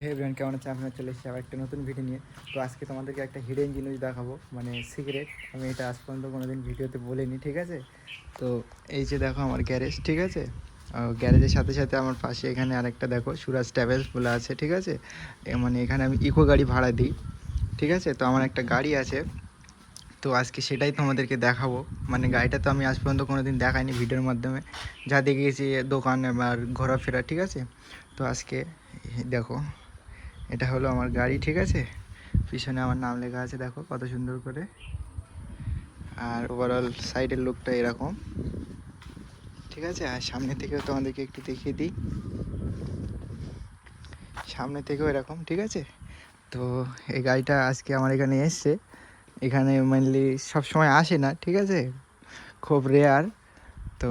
হে everyone, কেমন আছে? আপনারা চলে এসেছি আবার একটা নতুন ভিডিও নিয়ে। তো আজকে তোমাদেরকে একটা হিডেন জিনিস দেখাবো, মানে সিক্রেট। আমি এটা আজ পর্যন্ত কোনোদিন ভিডিওতে বলিনি, ঠিক আছে? তো এই যে দেখো আমার গ্যারেজ, ঠিক আছে? গ্যারেজের সাথে সাথে আমার পাশে এখানে আরেকটা দেখো সুরাজ ট্রাভেলস বলে আছে, ঠিক আছে? মানে এখানে আমি ইকো গাড়ি ভাড়া দিই, ঠিক আছে? তো আমার একটা গাড়ি আছে, তো আজকে সেটাই তোমাদেরকে দেখাবো। মানে গাড়িটা তো আমি আজ পর্যন্ত কোনোদিন দেখাইনি ভিডিওর মাধ্যমে, যা দেখিয়েছি দোকানে আর ঘোরাফেরা, ঠিক আছে? তো আজকে দেখো, এটা হলো আমার গাড়ি, ঠিক আছে? পিছনে আমার নাম লেখা আছে, দেখো কত সুন্দর করে। আর ওভারঅল সাইডের লুকটা এরকম, ঠিক আছে? আর সামনে থেকেও তোমাদেরকে একটু দেখিয়ে দিই, সামনে থেকেও এরকম, ঠিক আছে? তো এই গাড়িটা আজকে আমার এখানে এসছে, এখানে মেনলি সব সময় আসে না, ঠিক আছে? খুব রেয়ার। তো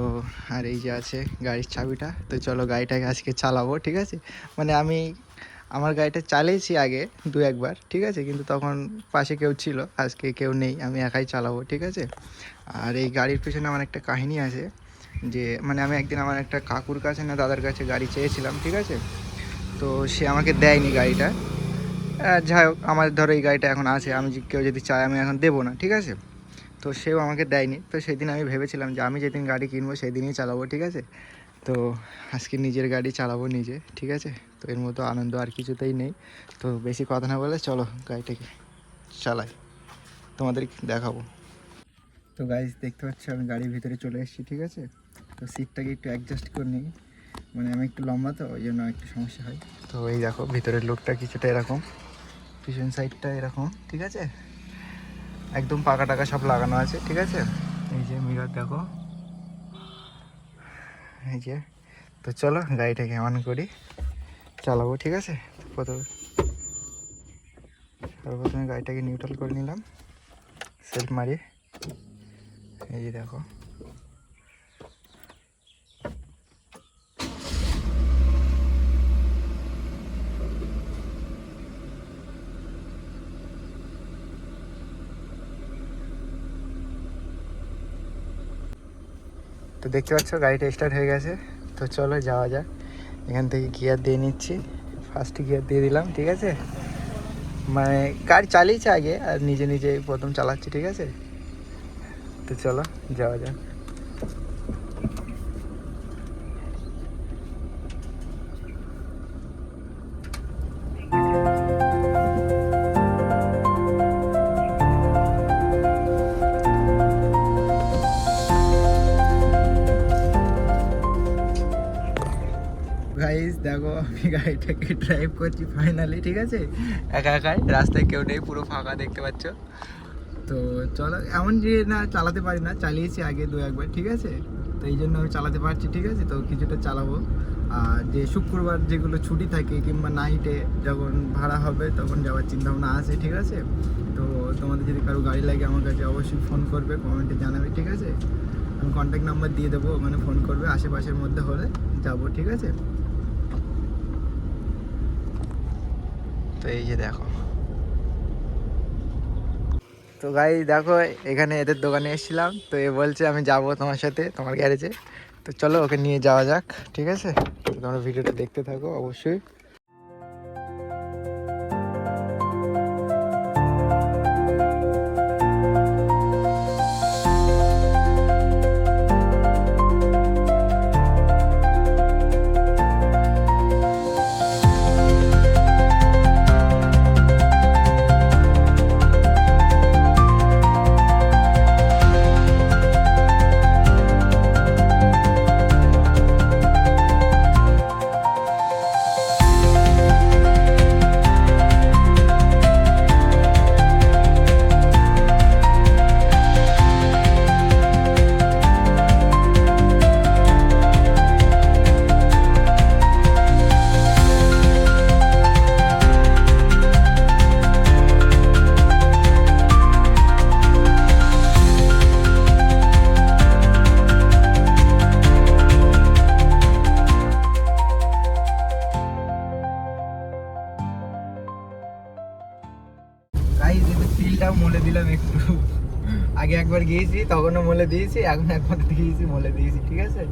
আর এই যে আছে গাড়ির চাবিটা। তো চলো গাড়িটাকে আজকে চালাবো, ঠিক আছে? মানে আমি আমার গাড়িটা চালিয়েছি আগে দু একবার, ঠিক আছে? কিন্তু তখন পাশে কেউ ছিল, আজকে কেউ নেই, আমি একাই চালাবো, ঠিক আছে? আর এই গাড়ির পিছনে আমার একটা কাহিনী আছে, যে মানে আমি একদিন আমার একটা কাকুর কাছে না দাদার কাছে গাড়ি চেয়েছিলাম, ঠিক আছে? তো সে আমাকে দেয়নি গাড়িটা। যাই হোক, আমার ধরো এই গাড়িটা এখন আছে, আমি কেউ যদি চায় আমি এখন দেবো না, ঠিক আছে? তো সেও আমাকে দেয়নি। তো সেদিন আমি ভেবেছিলাম যে আমি যেদিন গাড়ি কিনবো সেই দিনই চালাবো, ঠিক আছে? তো আজকে নিজের গাড়ি চালাবো নিজে, ঠিক আছে? তো এর মতো আনন্দ আর কিছুতেই নেই। তো বেশি কথা না বলে চলো গাড়িটাকে চালাই, তোমাদের দেখাবো। তো গাইজ দেখতে পাচ্ছ আমি গাড়ির ভিতরে চলে এসেছি, ঠিক আছে? তো সিটটাকে একটু অ্যাডজাস্ট করে নিই, মানে আমি একটু লম্বা তো ওই জন্য একটু সমস্যা হয়। তো এই দেখো ভিতরের লুকটা কিছুটা এরকম, পিছন সাইডটা এরকম, ঠিক আছে? একদম পাকা টাকা সব লাগানো আছে, ঠিক আছে? এই যে মিরর দেখো, এই যে। তো চলো গাড়িটাকে অন করি, চালাবো, ঠিক আছে? সর্বপ্রথমে গাড়িটাকে নিউট্রাল করে নিলাম সেলফ মারিয়ে, এই যে দেখো। তো দেখতে পাচ্ছ গাড়িটা স্টার্ট হয়ে গেছে। তো চলো যাওয়া যাক। এখান থেকে গিয়ার দিয়ে নিচ্ছি, ফার্স্ট গিয়ার দিয়ে দিলাম, ঠিক আছে? মানে গাড়ি চালিয়েছে আগে আর নিজে নিজে প্রথম চালাচ্ছি, ঠিক আছে? তো চলো যাওয়া যাক। গাইস দেখো আমি গাড়িটাকে ড্রাইভ করছি ফাইনালি, ঠিক আছে? একা একাই, রাস্তায় কেউ নেই, পুরো ফাঁকা দেখতে পাচ্ছ। তো চলো, এমন যে না চালাতে পারি না, চালিয়েছি আগে দু একবার, ঠিক আছে? তো এই জন্য আমি চালাতে পারছি, ঠিক আছে? তো কিছুটা চালাবো। আর যে শুক্রবার যেগুলো ছুটি থাকে কিংবা নাইটে যখন ভাড়া হবে তখন যাওয়ার চিন্তাভাবনা আছে, ঠিক আছে? তো তোমাদের যদি কারো গাড়ি লাগে আমার কাছে অবশ্যই ফোন করবে, কমেন্টে জানাবে, ঠিক আছে? আমি কন্ট্যাক্ট নাম্বার দিয়ে দেবো, ওখানে ফোন করবে, আশেপাশের মধ্যে হলে যাবো, ঠিক আছে? তো এই যে দেখো, তো গাই দেখো এখানে এদের দোকানে এসেছিলাম, তো এ বলছে আমি যাব তোমার সাথে তোমার গ্যারেজে। তো চলো ওকে নিয়ে যাওয়া যাক, ঠিক আছে? তো তোমরা ভিডিওটা দেখতে থাকো অবশ্যই। গাইস এদের তেলটাও মলে দিলাম একটু, আগে একবার গিয়েছি তখনও মলে দিয়েছি, এখন একবার দিয়েছি মলে দিয়েছি, ঠিক আছে?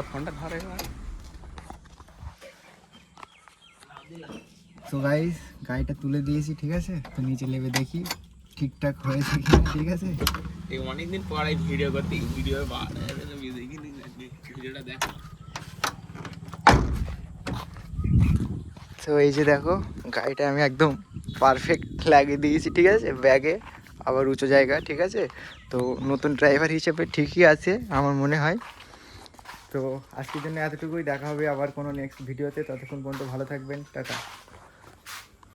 ফোনটা ধরে তো গাইস গাড়িটা তুলে দিয়েছি, ঠিক আছে? তো নিচে নেমে দেখি ঠিকঠাক হয়েছে কিনা, ঠিক আছে? এই অনেকদিন পর এই ভিডিও করতে, ভিডিও দেখিনি, ভিডিওটা দেখো। তো এই যে দেখো গাড়িটা আমি একদম পারফেক্ট লাগিয়ে দিয়েছি, ঠিক আছে? ব্যাগে আবার উঁচু জায়গা, ঠিক আছে? তো নতুন ড্রাইভার হিসেবে ঠিকই আছে আমার মনে হয়। তো আজকের জন্য এতটুকুই, দেখা হবে আবার কোনো নেক্সট ভিডিওতে। ততক্ষণ পর্যন্ত ভালো থাকবেন, টাটা।